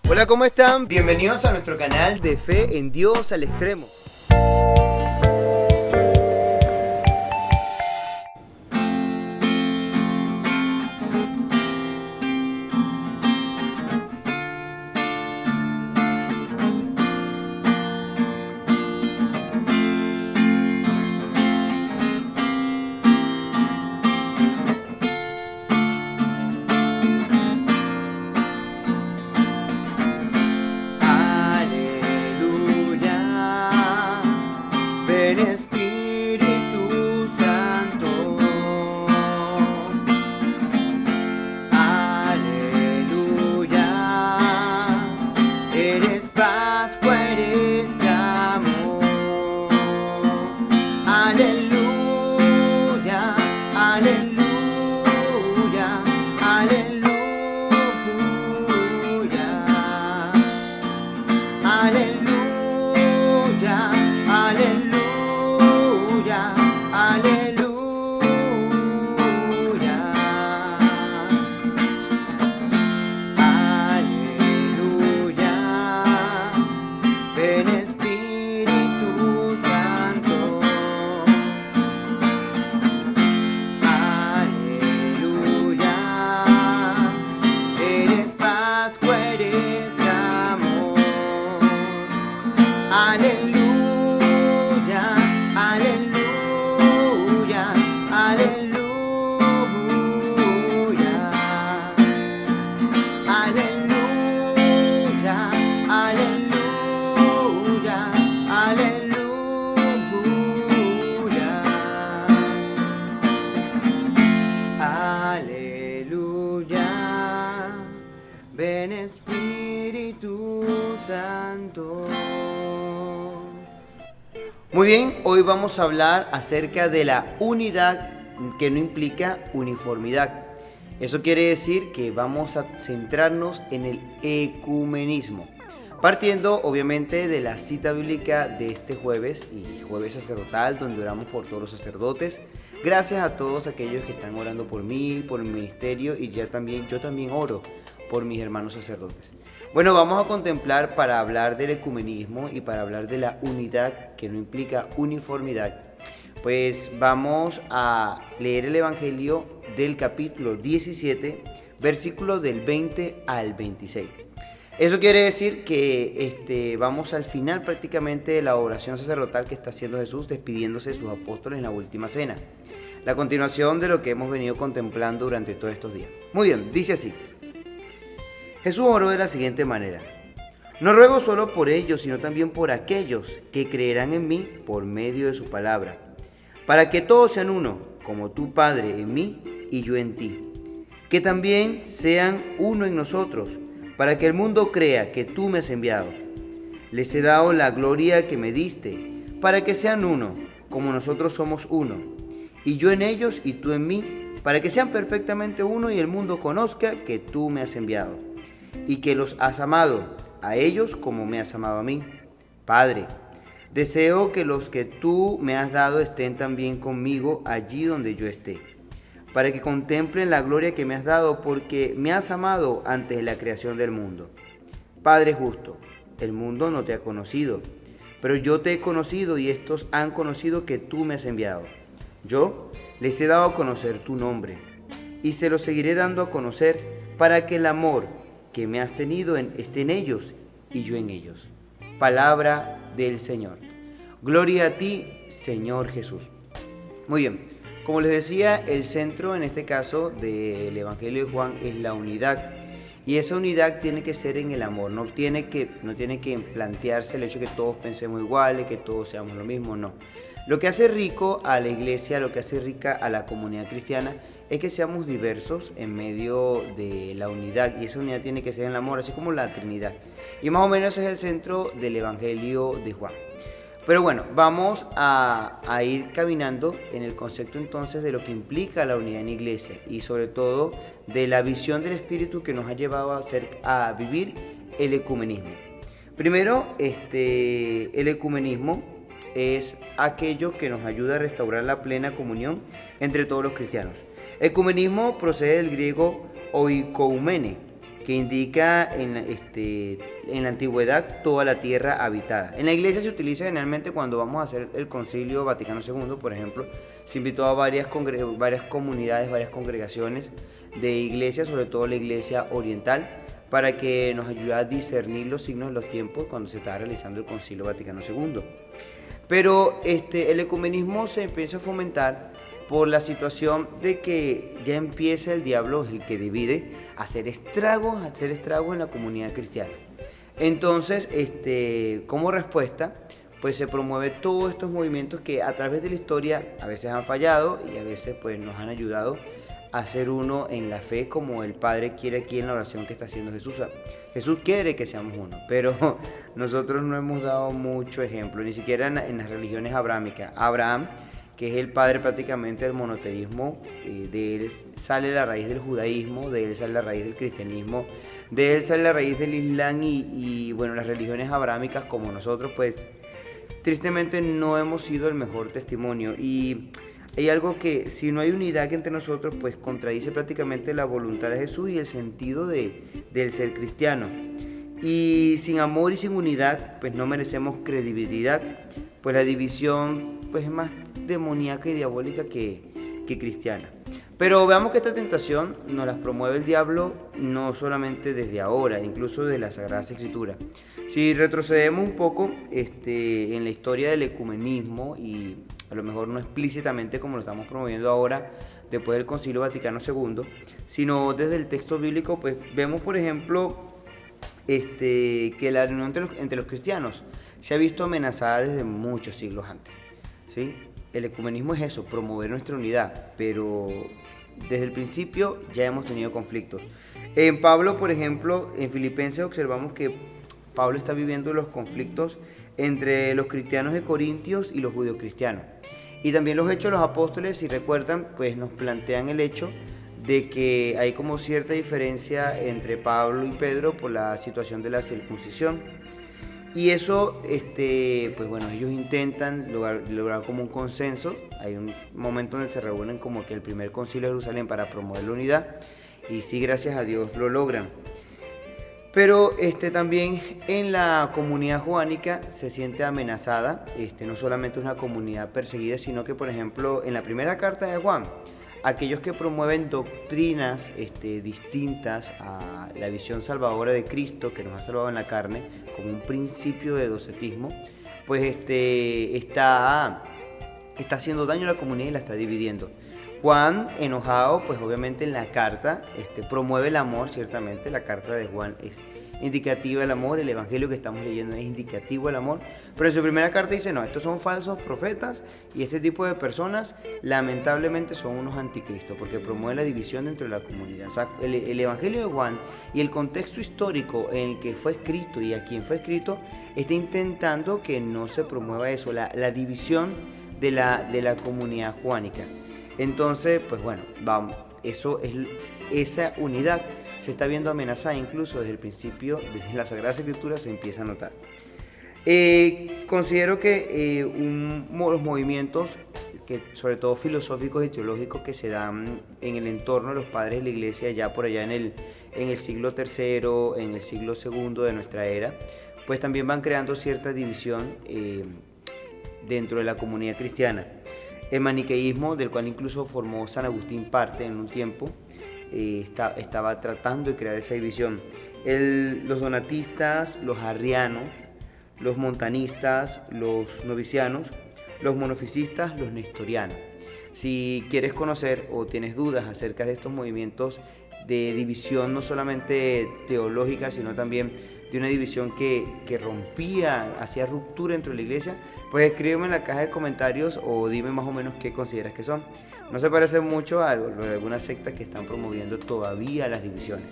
Hola, ¿cómo están? Bienvenidos a nuestro canal de Fe en Dios al Extremo. Ven Espíritu Santo, aleluya, eres Pascua, eres amor, aleluya, aleluya, aleluya, aleluya, aleluya. Aleluya, aleluya, ven Espíritu Santo, aleluya, eres Pascua, eres amor, aleluya, aleluya, aleluya, aleluya, aleluya, aleluya, ven Espíritu Santo. Muy bien, hoy vamos a hablar acerca de la unidad que no implica uniformidad. Eso quiere decir que vamos a centrarnos en el ecumenismo, partiendo obviamente de la cita bíblica de este jueves y jueves sacerdotal, donde oramos por todos los sacerdotes. Gracias a todos aquellos que están orando por mí, por mi ministerio, y yo también oro por mis hermanos sacerdotes. Bueno, vamos a contemplar para hablar del ecumenismo y para hablar de la unidad que no implica uniformidad. Pues vamos a leer el Evangelio del capítulo 17, versículos del 20 al 26. Eso quiere decir que vamos al final prácticamente de la oración sacerdotal que está haciendo Jesús despidiéndose de sus apóstoles en la última cena. La continuación de lo que hemos venido contemplando durante todos estos días. Muy bien, dice así. Jesús oró de la siguiente manera: no ruego solo por ellos, sino también por aquellos que creerán en mí por medio de su palabra, para que todos sean uno, como tú, Padre, en mí y yo en ti, que también sean uno en nosotros, para que el mundo crea que tú me has enviado. Les he dado la gloria que me diste, para que sean uno, como nosotros somos uno, y yo en ellos y tú en mí, para que sean perfectamente uno y el mundo conozca que tú me has enviado, y que los has amado a ellos como me has amado a mí. Padre, deseo que los que tú me has dado estén también conmigo allí donde yo esté, para que contemplen la gloria que me has dado, porque me has amado antes de la creación del mundo. Padre justo, el mundo no te ha conocido, pero yo te he conocido y estos han conocido que tú me has enviado. Yo les he dado a conocer tu nombre y se lo seguiré dando a conocer, para que el amor que me has tenido esté en ellos y yo en ellos. Palabra del Señor. Gloria a ti, Señor Jesús. Muy bien, como les decía, el centro en este caso del Evangelio de Juan es la unidad. Y esa unidad tiene que ser en el amor, no tiene que plantearse el hecho de que todos pensemos iguales, que todos seamos lo mismo, no. Lo que hace rico a la iglesia, lo que hace rica a la comunidad cristiana, es que seamos diversos en medio de la unidad, y esa unidad tiene que ser en el amor, así como la Trinidad. Y más o menos ese es el centro del Evangelio de Juan. Pero bueno, vamos a ir caminando en el concepto entonces de lo que implica la unidad en iglesia, y sobre todo de la visión del Espíritu que nos ha llevado a vivir el ecumenismo. Primero, el ecumenismo es aquello que nos ayuda a restaurar la plena comunión entre todos los cristianos. Ecumenismo procede del griego oikoumene, que indica en la antigüedad toda la tierra habitada. En la iglesia se utiliza generalmente cuando vamos a hacer el Concilio Vaticano II, por ejemplo, se invitó a varias comunidades, varias congregaciones de iglesias, sobre todo la iglesia oriental, para que nos ayude a discernir los signos de los tiempos cuando se está realizando el Concilio Vaticano II. Pero el ecumenismo se empieza a fomentar por la situación de que ya empieza el diablo, el que divide, a hacer estragos en la comunidad cristiana. Entonces, como respuesta, pues se promueve todos estos movimientos que a través de la historia a veces han fallado y a veces pues nos han ayudado a ser uno en la fe, como el Padre quiere aquí en la oración que está haciendo Jesús. Jesús quiere que seamos uno, pero nosotros no hemos dado mucho ejemplo, ni siquiera en las religiones abrámicas. Abraham, que es el padre prácticamente del monoteísmo, de él sale la raíz del judaísmo, de él sale la raíz del cristianismo, de él sale la raíz del islam y bueno, las religiones abrámicas como nosotros, pues tristemente no hemos sido el mejor testimonio. Y hay algo que, si no hay unidad entre nosotros, pues contradice prácticamente la voluntad de Jesús y el sentido del ser cristiano. Y sin amor y sin unidad, pues no merecemos credibilidad, pues la división pues es más demoníaca y diabólica que cristiana. Pero veamos que esta tentación nos la promueve el diablo no solamente desde ahora, incluso desde la Sagrada Escritura. Si retrocedemos un poco en la historia del ecumenismo, y a lo mejor no explícitamente como lo estamos promoviendo ahora después del Concilio Vaticano II, sino desde el texto bíblico, pues vemos por ejemplo que la unión entre los cristianos se ha visto amenazada desde muchos siglos antes, ¿sí? El ecumenismo es eso, promover nuestra unidad, pero desde el principio ya hemos tenido conflictos. En Pablo, por ejemplo, en Filipenses observamos que Pablo está viviendo los conflictos entre los cristianos de Corintios y los judíos cristianos. Y también los Hechos de los Apóstoles, si recuerdan, pues nos plantean el hecho de que hay como cierta diferencia entre Pablo y Pedro por la situación de la circuncisión. Y eso, pues bueno, ellos intentan lograr como un consenso. Hay un momento donde se reúnen como que el primer concilio de Jerusalén para promover la unidad, y sí, gracias a Dios lo logran. Pero también en la comunidad judánica se siente amenazada. No solamente es una comunidad perseguida, sino que, por ejemplo, en la primera carta de Juan, aquellos que promueven doctrinas distintas a la visión salvadora de Cristo, que nos ha salvado en la carne, como un principio de docetismo, pues está haciendo daño a la comunidad y la está dividiendo. Juan, enojado, pues obviamente en la carta promueve el amor, ciertamente. La carta de Juan es indicativa del amor, el evangelio que estamos leyendo es indicativo del amor, pero en su primera carta dice, no, estos son falsos profetas y este tipo de personas lamentablemente son unos anticristos, porque promueven la división dentro de la comunidad. O sea, el evangelio de Juan y el contexto histórico en el que fue escrito y a quien fue escrito está intentando que no se promueva eso, la división de la comunidad judánica. Entonces, pues bueno, vamos, esa unidad se está viendo amenazada incluso desde el principio, desde la Sagrada Escritura se empieza a notar. Considero que los movimientos, que sobre todo filosóficos y teológicos, que se dan en el entorno de los padres de la Iglesia ya por allá en el siglo III, en el siglo II de nuestra era, pues también van creando cierta división dentro de la comunidad cristiana. El maniqueísmo, del cual incluso formó San Agustín parte en un tiempo, estaba tratando de crear esa división. Los donatistas, los arrianos, los montanistas, los novicianos, los monofisistas, los nestorianos. Si quieres conocer o tienes dudas acerca de estos movimientos de división, no solamente teológica, sino también de una división que rompía, hacía ruptura dentro de la iglesia, pues escríbeme en la caja de comentarios o dime más o menos qué consideras que son. No se parece mucho a algunas sectas que están promoviendo todavía las divisiones.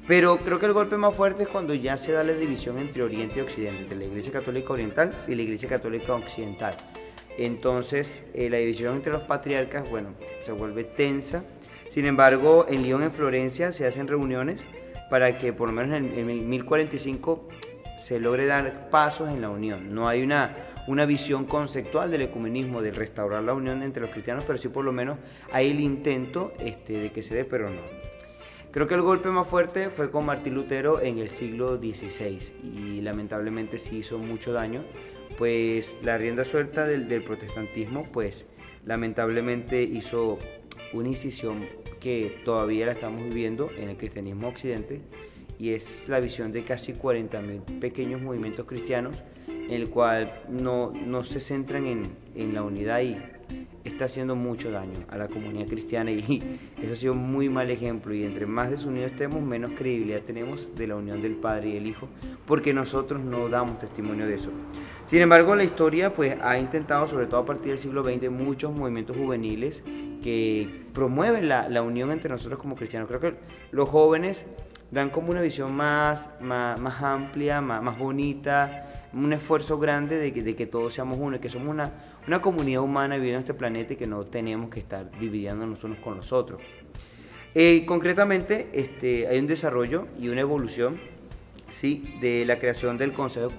Pero creo que el golpe más fuerte es cuando ya se da la división entre Oriente y Occidente, entre la Iglesia Católica Oriental y la Iglesia Católica Occidental. Entonces, la división entre los patriarcas, bueno, se vuelve tensa. Sin embargo, en Lyon, en Florencia, se hacen reuniones para que por lo menos en el 1045 se logre dar pasos en la unión. No hay una visión conceptual del ecumenismo, de restaurar la unión entre los cristianos, pero sí por lo menos hay el intento de que se dé, pero no. Creo que el golpe más fuerte fue con Martín Lutero en el siglo XVI y lamentablemente sí hizo mucho daño, pues la rienda suelta del protestantismo pues lamentablemente hizo una incisión que todavía la estamos viviendo en el cristianismo occidente, y es la visión de casi 40.000 pequeños movimientos cristianos en el cual no se centran en la unidad, y está haciendo mucho daño a la comunidad cristiana, y eso ha sido un muy mal ejemplo, y entre más desunidos estemos, menos credibilidad tenemos de la unión del Padre y el Hijo, porque nosotros no damos testimonio de eso. Sin embargo, la historia pues ha intentado, sobre todo a partir del siglo XX, muchos movimientos juveniles que promueven la unión entre nosotros como cristianos. Creo que los jóvenes dan como una visión más amplia, más bonita, un esfuerzo grande de que todos seamos uno, que somos una comunidad humana viviendo en este planeta y que no tenemos que estar dividiéndonos unos con los otros. Concretamente, hay un desarrollo y una evolución, ¿sí?, de la creación del Consejo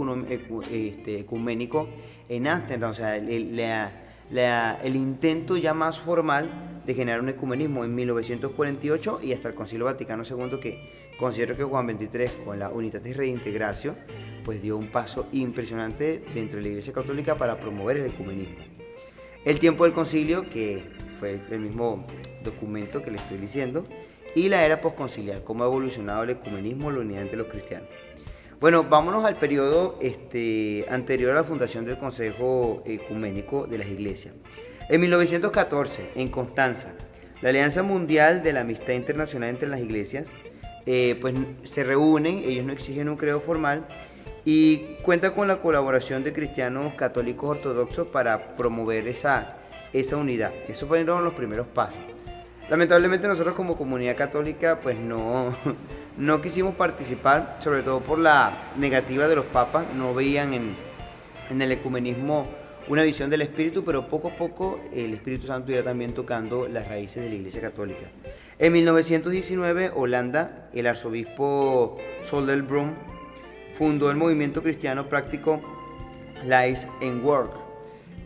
Ecuménico en Ámsterdam, o sea, el intento ya más formal de generar un ecumenismo en 1948 y hasta el Concilio Vaticano II, que considero que Juan XXIII, con la Unitatis Redintegratio, pues dio un paso impresionante dentro de la Iglesia Católica para promover el ecumenismo. El tiempo del concilio, que fue el mismo documento que le estoy diciendo, y la era posconciliar, cómo ha evolucionado el ecumenismo, la unidad entre los cristianos. Bueno, vámonos al periodo anterior a la fundación del Consejo Ecuménico de las Iglesias. En 1914, en Constanza, la Alianza Mundial de la Amistad Internacional entre las Iglesias, pues se reúnen, ellos no exigen un credo formal, y cuenta con la colaboración de cristianos católicos ortodoxos para promover esa unidad. Esos fueron los primeros pasos. Lamentablemente nosotros como comunidad católica pues no quisimos participar, sobre todo por la negativa de los papas. No veían en el ecumenismo una visión del Espíritu, pero poco a poco el Espíritu Santo irá también tocando las raíces de la Iglesia Católica. En 1919, Holanda, el arzobispo Soldelbrom fundó el movimiento cristiano práctico Lives and Work,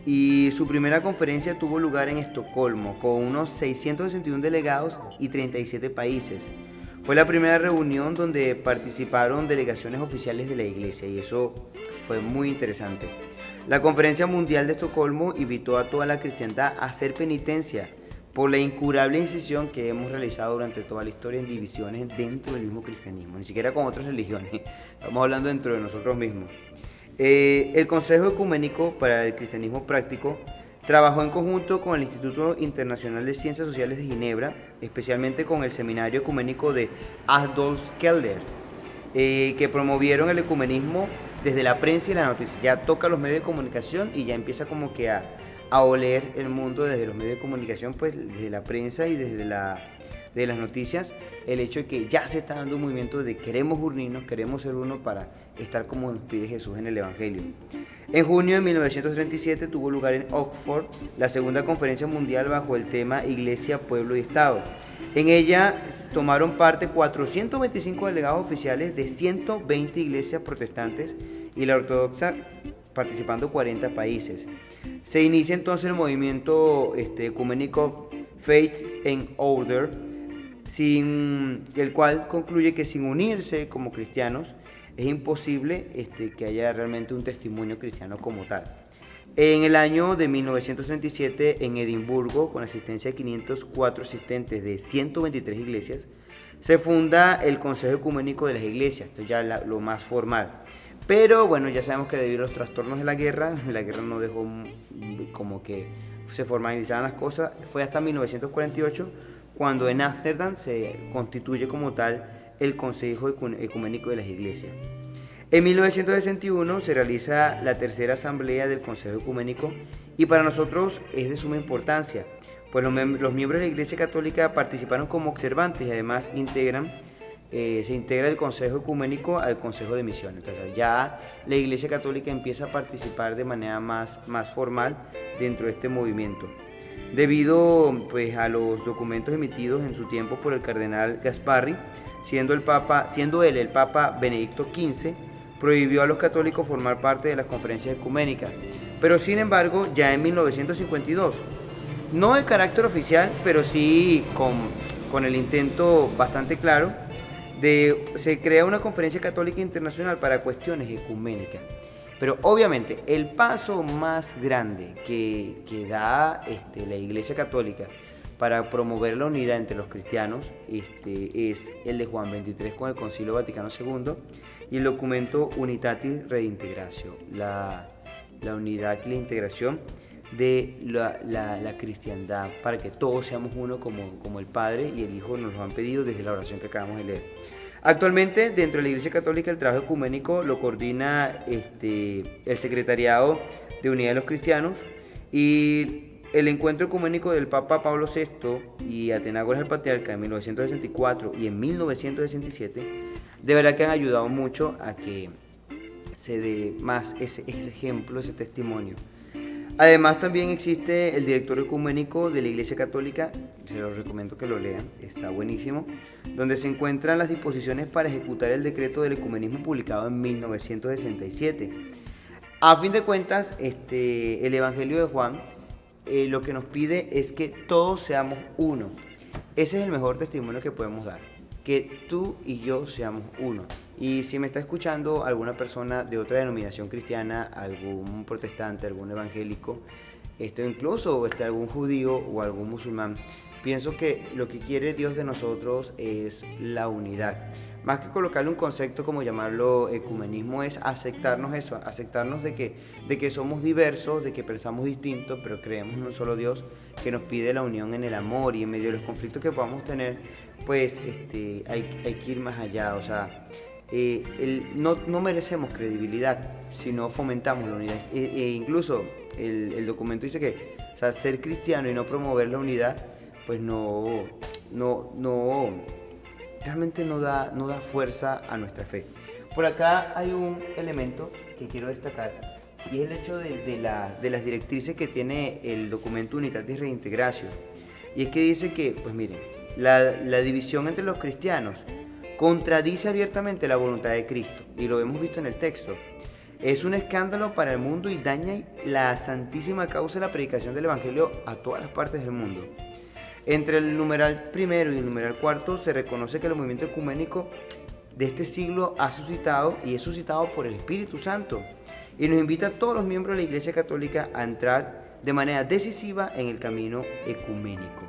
y su primera conferencia tuvo lugar en Estocolmo con unos 661 delegados y 37 países. Fue la primera reunión donde participaron delegaciones oficiales de la Iglesia, y eso fue muy interesante. La Conferencia Mundial de Estocolmo invitó a toda la cristiandad a hacer penitencia por la incurable incisión que hemos realizado durante toda la historia en divisiones dentro del mismo cristianismo, ni siquiera con otras religiones, estamos hablando dentro de nosotros mismos. El Consejo Ecuménico para el Cristianismo Práctico trabajó en conjunto con el Instituto Internacional de Ciencias Sociales de Ginebra, especialmente con el Seminario Ecuménico de Adolf Keller, que promovieron el ecumenismo desde la prensa y la noticia. Ya toca los medios de comunicación y ya empieza como que a oler el mundo desde los medios de comunicación, pues desde la prensa y desde las noticias, el hecho de que ya se está dando un movimiento de queremos unirnos, queremos ser uno para estar como nos pide Jesús en el Evangelio. En junio de 1937 tuvo lugar en Oxford la segunda conferencia mundial bajo el tema Iglesia, Pueblo y Estado. En ella tomaron parte 425 delegados oficiales de 120 iglesias protestantes y la ortodoxa, participando 40 países. Se inicia entonces el movimiento ecuménico Faith and Order, el cual concluye que sin unirse como cristianos es imposible que haya realmente un testimonio cristiano como tal. En el año de 1937, en Edimburgo, con asistencia de 504 asistentes de 123 iglesias, se funda el Consejo Ecuménico de las Iglesias, esto ya lo más formal. Pero bueno, ya sabemos que debido a los trastornos de la guerra no dejó como que se formalizaran las cosas. Fue hasta 1948 cuando en Ámsterdam se constituye como tal el Consejo Ecuménico de las Iglesias. En 1961 se realiza la tercera asamblea del Consejo Ecuménico, y para nosotros es de suma importancia, pues los miembros de la Iglesia Católica participaron como observantes y además se integra el Consejo Ecuménico al Consejo de Misiones. Entonces ya la Iglesia Católica empieza a participar de manera más formal dentro de este movimiento. Debido pues a los documentos emitidos en su tiempo por el cardenal Gasparri, siendo él el Papa Benedicto XV, prohibió a los católicos formar parte de las conferencias ecuménicas. Pero sin embargo, ya en 1952, no de carácter oficial, pero sí con el intento bastante claro se crea una conferencia católica internacional para cuestiones ecuménicas. Pero obviamente el paso más grande que da la Iglesia Católica para promover la unidad entre los cristianos es el de Juan XXIII con el Concilio Vaticano II y el documento Unitatis Redintegratio, la unidad y la integración de la cristiandad, para que todos seamos uno como el Padre y el Hijo nos lo han pedido desde la oración que acabamos de leer. Actualmente, dentro de la Iglesia Católica, el trabajo ecuménico lo coordina el Secretariado de Unidad de los Cristianos, y el encuentro ecuménico del Papa Pablo VI y Atenágoras el Patriarca en 1964 y en 1967, de verdad que han ayudado mucho a que se dé más ese ejemplo, ese testimonio. Además, también existe el Directorio Ecuménico de la Iglesia Católica, se los recomiendo que lo lean, está buenísimo, donde se encuentran las disposiciones para ejecutar el decreto del ecumenismo publicado en 1967. A fin de cuentas, el Evangelio de Juan lo que nos pide es que todos seamos uno. Ese es el mejor testimonio que podemos dar, que tú y yo seamos uno. Y si me está escuchando alguna persona de otra denominación cristiana, algún protestante, algún evangélico, incluso algún judío o algún musulmán, pienso que lo que quiere Dios de nosotros es la unidad. Más que colocarle un concepto como llamarlo ecumenismo, es aceptarnos eso, aceptarnos de que somos diversos, de que pensamos distintos, pero creemos en un solo Dios que nos pide la unión en el amor, y en medio de los conflictos que podamos tener, pues hay que ir más allá. O sea, no merecemos credibilidad si no fomentamos la unidad. Incluso el documento dice que, o sea, ser cristiano y no promover la unidad, pues realmente no da fuerza a nuestra fe. Por acá hay un elemento que quiero destacar, y es el hecho de las directrices que tiene el documento Unitatis Redintegratio. Y es que dice que, pues miren, la división entre los cristianos contradice abiertamente la voluntad de Cristo, y lo hemos visto en el texto. Es un escándalo para el mundo y daña la santísima causa de la predicación del Evangelio a todas las partes del mundo. Entre el numeral primero y el numeral cuarto se reconoce que el movimiento ecuménico de este siglo ha suscitado y es suscitado por el Espíritu Santo, y nos invita a todos los miembros de la Iglesia Católica a entrar de manera decisiva en el camino ecuménico.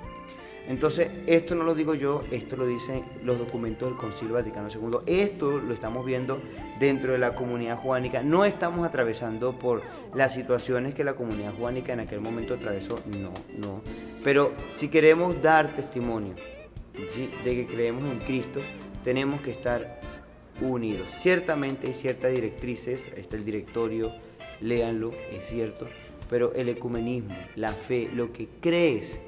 Entonces, esto no lo digo yo, esto lo dicen los documentos del Concilio Vaticano II. Esto lo estamos viendo dentro de la comunidad judánica. No estamos atravesando por las situaciones que la comunidad judánica en aquel momento atravesó, no. Pero si queremos dar testimonio, ¿sí?, de que creemos en Cristo, tenemos que estar unidos. Ciertamente hay ciertas directrices, está el directorio, léanlo, es cierto, pero el ecumenismo, la fe, lo que crees,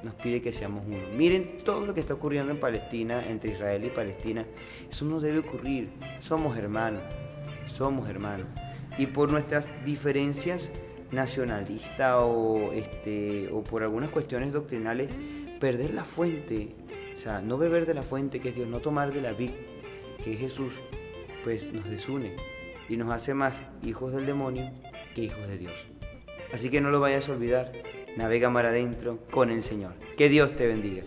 nos pide que seamos uno. Miren todo lo que está ocurriendo en Palestina, entre Israel y Palestina. Eso no debe ocurrir. Somos hermanos. Y por nuestras diferencias nacionalistas o por algunas cuestiones doctrinales, perder la fuente, o sea, no beber de la fuente que es Dios, no tomar de la vid que es Jesús, pues nos desune y nos hace más hijos del demonio que hijos de Dios. Así que no lo vayas a olvidar. Navega mar adentro con el Señor. Que Dios te bendiga.